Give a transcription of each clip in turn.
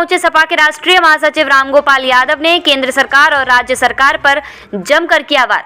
पहुंचे सपा के राष्ट्रीय महासचिव रामगोपाल यादव ने केंद्र सरकार और राज्य सरकार पर जमकर किया वार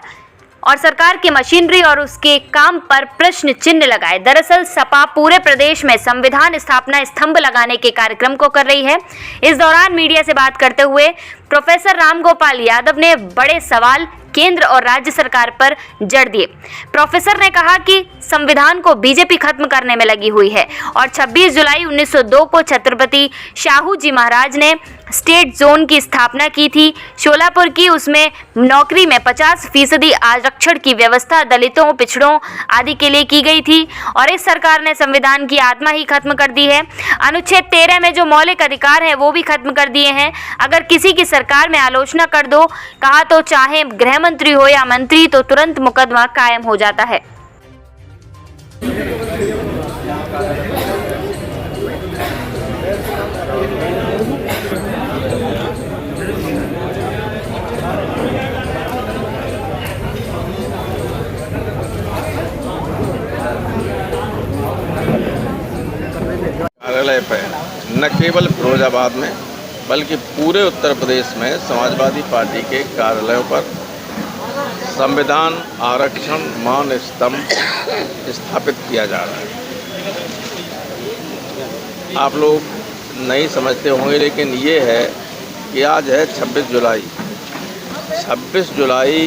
और सरकार की मशीनरी और उसके काम पर प्रश्न चिन्ह लगाए। दरअसल सपा पूरे प्रदेश में संविधान स्थापना स्तंभ लगाने के कार्यक्रम को कर रही है। इस दौरान मीडिया से बात करते हुए प्रोफेसर रामगोपाल यादव ने बड़े सवाल केंद्र और राज्य सरकार पर जड़ दिए। प्रोफेसर ने कहा कि संविधान को बीजेपी खत्म करने में लगी हुई है और 26 जुलाई 1902 को छत्रपति शाहू जी महाराज ने स्टेट जोन की स्थापना की थी। शोलापुर की उसमें नौकरी में 50% आरक्षण की व्यवस्था दलितों, पिछड़ों आदि के लिए की गई थी और इस सरकार ने संविधान की आत्मा ही खत्म कर दी है। अनुच्छेद 13 में जो मौलिक अधिकार है वो भी खत्म कर दिए हैं। अगर किसी की सरकार में आलोचना कर दो कहा तो चाहे गृह मंत्री हो या मंत्री तो तुरंत मुकदमा कायम हो जाता है। कार्यालय पर न केवल फिरोजाबाद में बल्कि पूरे उत्तर प्रदेश में समाजवादी पार्टी के कार्यालयों पर संविधान आरक्षण मान स्तंभ स्थापित किया जा रहा है। आप लोग नहीं समझते होंगे लेकिन ये है कि आज है 26 जुलाई। 26 जुलाई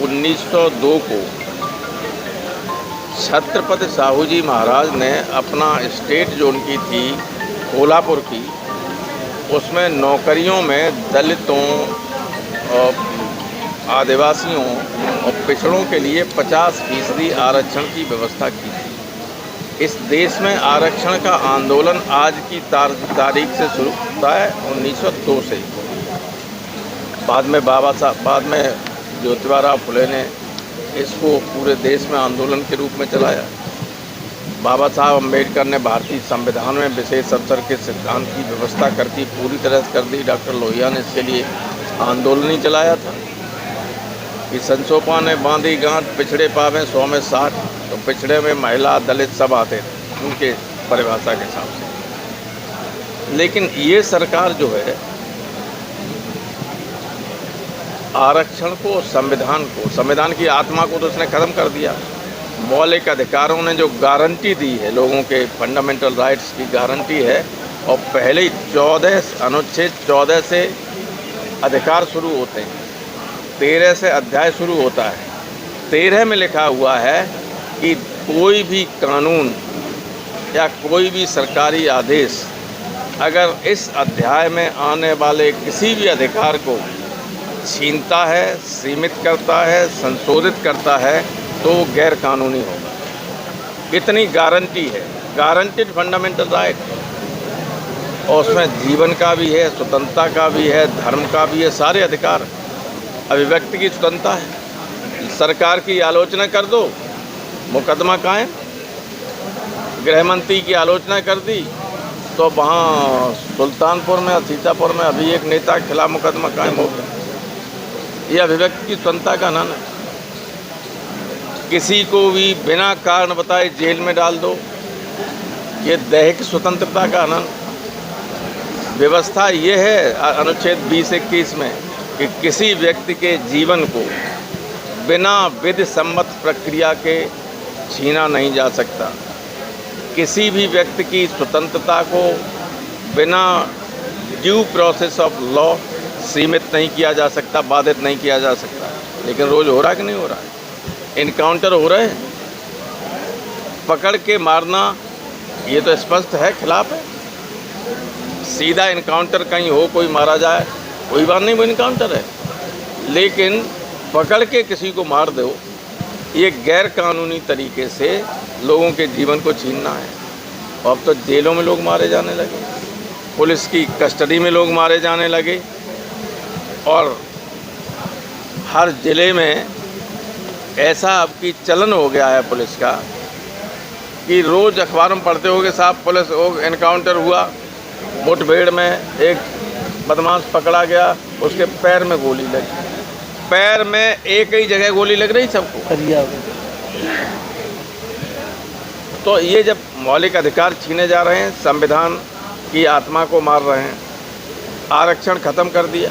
1902 को छत्रपति शाहू जी महाराज ने अपना स्टेट जोन की थी कोल्हापुर की, उसमें नौकरियों में दलितों और आदिवासियों और पिछड़ों के लिए 50% आरक्षण की व्यवस्था की थी। इस देश में आरक्षण का आंदोलन आज की तारीख से शुरू होता है 1902 से। बाद में ज्योतिबा फुले ने इसको पूरे देश में आंदोलन के रूप में चलाया। बाबा साहब अम्बेडकर ने भारतीय संविधान में विशेष अवसर के सिद्धांत की व्यवस्था करती पूरी तरह से कर दी। डॉक्टर लोहिया ने इसके लिए आंदोलन ही चलाया था कि संसोपा ने बांधी गांठ पिछड़े पावे 100 में 60, तो पिछड़े में महिला दलित सब आते थे उनके परिभाषा के हिसाब से। लेकिन ये सरकार जो है आरक्षण को, संविधान की आत्मा को तो उसने खत्म कर दिया। मौलिक अधिकारों ने जो गारंटी दी है, लोगों के फंडामेंटल राइट्स की गारंटी है, और पहले ही अनुच्छेद 14 से अधिकार शुरू होते हैं, 13 से अध्याय शुरू होता है। 13 में लिखा हुआ है कि कोई भी कानून या कोई भी सरकारी आदेश अगर इस अध्याय में आने वाले किसी भी अधिकार को छीनता है, सीमित करता है, संशोधित करता है तो वो गैर कानूनी होगा। इतनी गारंटी है, गारंटेड फंडामेंटल राइट, और उसमें जीवन का भी है, स्वतंत्रता का भी है, धर्म का भी है, सारे अधिकार। अभिव्यक्ति की स्वतंत्रता है। सरकार की आलोचना कर दो मुकदमा कायम। गृह मंत्री की आलोचना कर दी तो वहाँ सुल्तानपुर में और सीतापुर में अभी एक नेता के खिलाफ मुकदमा कायम हो गया। ये अभिव्यक्ति की स्वतंत्रता का नाम है। किसी को भी बिना कारण बताए जेल में डाल दो, ये दैहिक स्वतंत्रता का आनंद। व्यवस्था ये है अनुच्छेद 20-21 में कि किसी व्यक्ति के जीवन को बिना विधि सम्मत प्रक्रिया के छीना नहीं जा सकता। किसी भी व्यक्ति की स्वतंत्रता को बिना ड्यू प्रोसेस ऑफ लॉ सीमित नहीं किया जा सकता, बाधित नहीं किया जा सकता। लेकिन रोज़ हो रहा है कि नहीं हो रहा है? इनकाउंटर हो रहे हैं, पकड़ के मारना, ये तो स्पष्ट है खिलाफ है। सीधा इनकाउंटर कहीं हो, कोई मारा जाए, कोई बात नहीं, वो इनकाउंटर है। लेकिन पकड़ के किसी को मार दो, ये गैर कानूनी तरीके से लोगों के जीवन को छीनना है। अब तो जेलों में लोग मारे जाने लगे, पुलिस की कस्टडी में लोग मारे जाने लगे, और हर ज़िले में ऐसा अब की चलन हो गया है पुलिस का कि रोज़ अखबार में पढ़ते होगे साहब पुलिस एनकाउंटर हुआ, मुठभेड़ में एक बदमाश पकड़ा गया, उसके पैर में गोली लगी। पैर में एक ही जगह गोली लग रही सबको। तो ये जब मौलिक अधिकार छीने जा रहे हैं, संविधान की आत्मा को मार रहे हैं, आरक्षण ख़त्म कर दिया।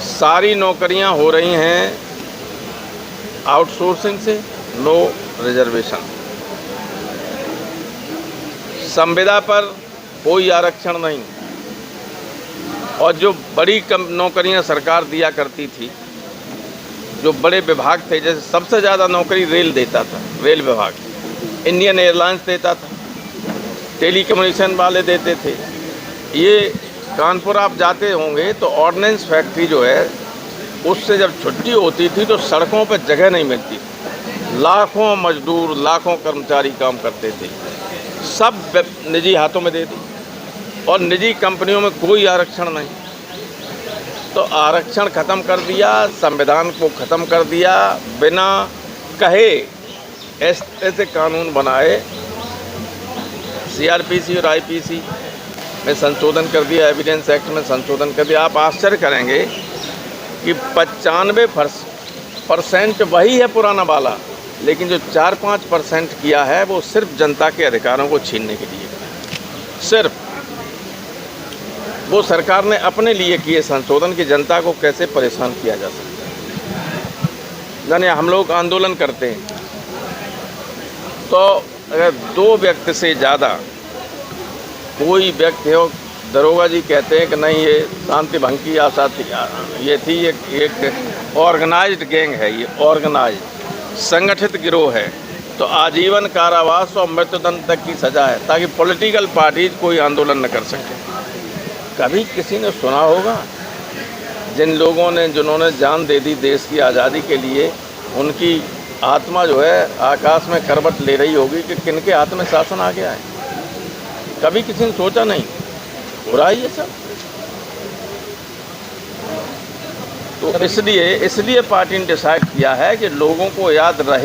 सारी नौकरियां हो रही हैं आउटसोर्सिंग से, नो रिजर्वेशन। संविदा पर कोई आरक्षण नहीं। और जो बड़ी नौकरियां सरकार दिया करती थी, जो बड़े विभाग थे, जैसे सबसे ज़्यादा नौकरी रेल देता था, रेल विभाग, इंडियन एयरलाइंस देता था, टेलीकम्युनिकेशन वाले देते थे। ये कानपुर आप जाते होंगे तो ऑर्डिनेंस फैक्ट्री जो है, उससे जब छुट्टी होती थी तो सड़कों पर जगह नहीं मिलती थी। लाखों मजदूर, लाखों कर्मचारी काम करते थे, सब निजी हाथों में दे दी। और निजी कंपनियों में कोई आरक्षण नहीं। तो आरक्षण ख़त्म कर दिया, संविधान को ख़त्म कर दिया, बिना कहे ऐसे कानून बनाए। सीआरपीसी और आईपीसी में संशोधन कर दिया, एविडेंस एक्ट में संशोधन कर दिया। आप आश्चर्य करेंगे कि 95% वही है पुराना वाला, लेकिन जो 4-5% किया है वो सिर्फ जनता के अधिकारों को छीनने के लिए। सिर्फ वो सरकार ने अपने लिए किए संशोधन की जनता को कैसे परेशान किया जा सकता है। यानी हम लोग आंदोलन करते हैं तो अगर 2 व्यक्ति से ज़्यादा कोई व्यक्ति हो, दरोगा जी कहते हैं कि नहीं ये शांति भंग की आशा थी, ये थी एक ऑर्गेनाइज्ड गैंग है, ये ऑर्गेनाइज्ड संगठित गिरोह है, तो आजीवन कारावास और मृत्युदंड तक की सज़ा है, ताकि पॉलिटिकल पार्टीज कोई आंदोलन न कर सके। कभी किसी ने सुना होगा जिन लोगों ने, जिन्होंने जान दे दी देश की आज़ादी के लिए, उनकी आत्मा जो है आकाश में करवट ले रही होगी कि किनके हाथ में शासन आ गया है? कभी किसी ने सोचा नहीं। हो रहा है ये सब। तो इसलिए पार्टी ने डिसाइड किया है कि लोगों को याद रहे